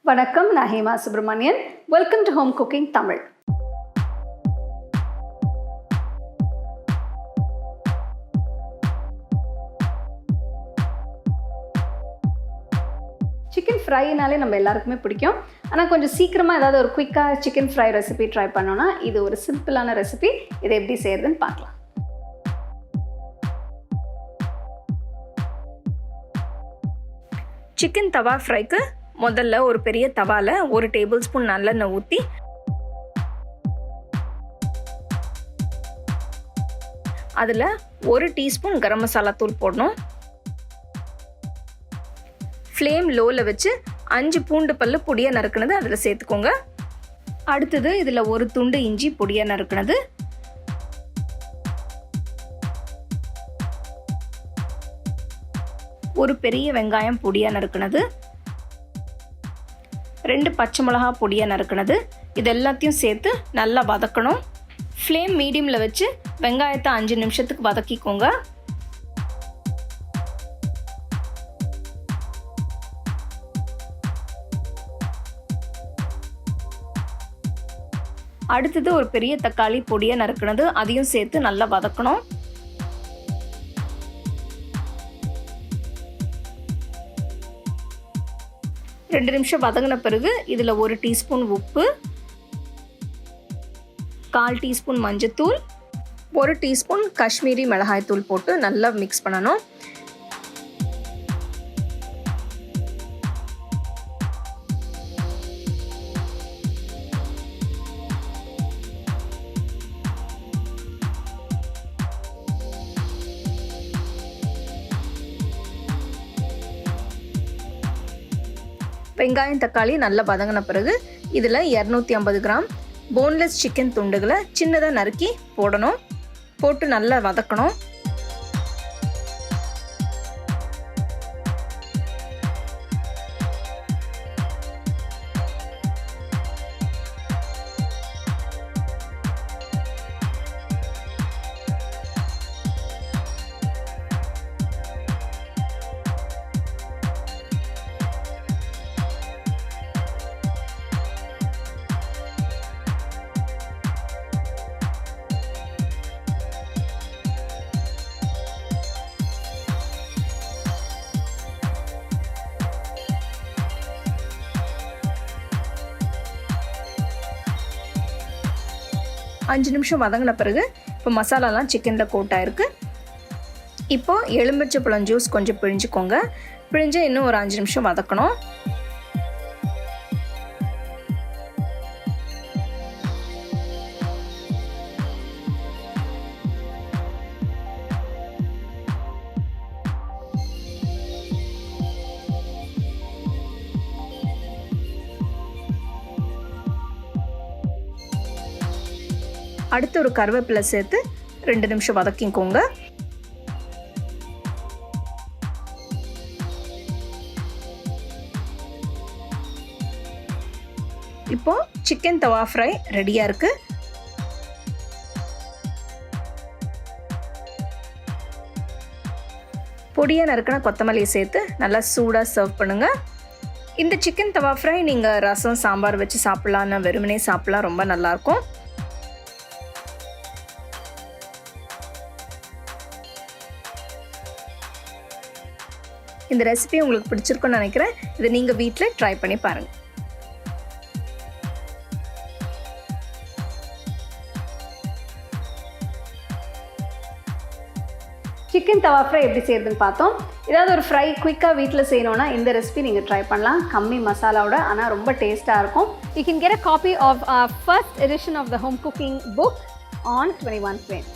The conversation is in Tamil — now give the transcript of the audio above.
வணக்கம், நான் Hema Subramanian. Welcome to home cooking Tamil. Chicken ஃப்ரைனாலே நம்ம எல்லாருக்குமே பிடிக்கும். ஆனால் கொஞ்சம் சீக்கிரமாக ஏதாவது ஒரு குயிக்காக சிக்கன் ஃப்ரை ரெசிபி ட்ரை பண்ணோன்னா இது ஒரு சிம்பிளான ரெசிபி. இதை எப்படி செய்யறதுன்னு பார்க்கலாம். சிக்கன் தவா ஃப்ரைக்கு முதல்ல ஒரு பெரிய தவாவில் 1 டேபிள் ஸ்பூன் நல்லெண்ணெய் ஊற்றி அதில் 1 டீஸ்பூன் கரம் மசாலா தூள் போடணும். ஃப்ளேம் லோவில் வச்சு 5 பூண்டு பல்லு பொடியாக நறுக்குனது அதில் சேர்த்துக்கோங்க. அடுத்தது இதில் 1 துண்டு இஞ்சி பொடியாக நறுக்குனது, ஒரு பெரிய வெங்காயம் பொடியாக நறுக்குனது, 2 பச்சை மிளகா பொடியாக நறுக்குனது, இது எல்லாத்தையும் சேர்த்து நல்லா வதக்கணும். ஃப்ளேம் மீடியமில் வச்சு வெங்காயத்தை 5 நிமிஷத்துக்கு வதக்கிக்கோங்க. அடுத்தது ஒரு பெரிய தக்காளி பொடியாக நறுக்குனது, அதையும் சேர்த்து நல்லா வதக்கணும். ரெண்டு நிமிஷம் வதங்கின பிறகு இதில் 1 டீஸ்பூன் உப்பு, 1/4 டீஸ்பூன் மஞ்சத்தூள், 1 டீஸ்பூன் காஷ்மீரி மிளகாய் தூள் போட்டு நல்லா மிக்ஸ் பண்ணணும். வெங்காயம் தக்காளி நல்லா வதங்கின பிறகு இதில் 250 கிராம் போன்லெஸ் சிக்கன் துண்டுகளை சின்னதாக நறுக்கி போடணும். போட்டு நல்லா வதக்கணும். அஞ்சு நிமிஷம் வதங்கின பிறகு இப்போ மசாலாலாம் சிக்கனில் கோட் ஆயிருக்கு. இப்போது எலுமிச்சைப்பழம் ஜூஸ் கொஞ்சம் பிழிஞ்சுக்கோங்க. பிழிஞ்சு இன்னும் ஒரு 5 நிமிஷம் வதக்கணும். அடுத்து ஒரு கருவேப்பிலை சேர்த்து 2 நிமிஷம் வதக்கிக்கோங்க. இப்போ சிக்கன் தவா ஃப்ரை ரெடியாக இருக்கு. பொடியாக நறுக்கின கொத்தமல்லியை சேர்த்து நல்லா சூடாக சர்வ் பண்ணுங்க. இந்த சிக்கன் தவா ஃப்ரை நீங்கள் ரசம் சாம்பார் வச்சு சாப்பிட்லாம், வெறுமனே சாப்பிட்லாம், ரொம்ப நல்லாயிருக்கும். இந்த ரெசிபி உங்களுக்கு பிடிச்சிருக்குன்னு நினைக்கிறேன். இதை நீங்கள் வீட்டில் ட்ரை பண்ணி பாருங்கள். சிக்கன் தவா ஃப்ரை எப்படி செய்யறதுன்னு பார்த்தோம். ஏதாவது ஒரு ஃப்ரை குயிக்காக வீட்டில் செய்யணும்னா இந்த ரெசிபி நீங்கள் ட்ரை பண்ணலாம். கம்மி மசாலாவோட, ஆனால் ரொம்ப டேஸ்ட்டாக இருக்கும். You can get a copy of our first edition of the home cooking book on 21 Frames.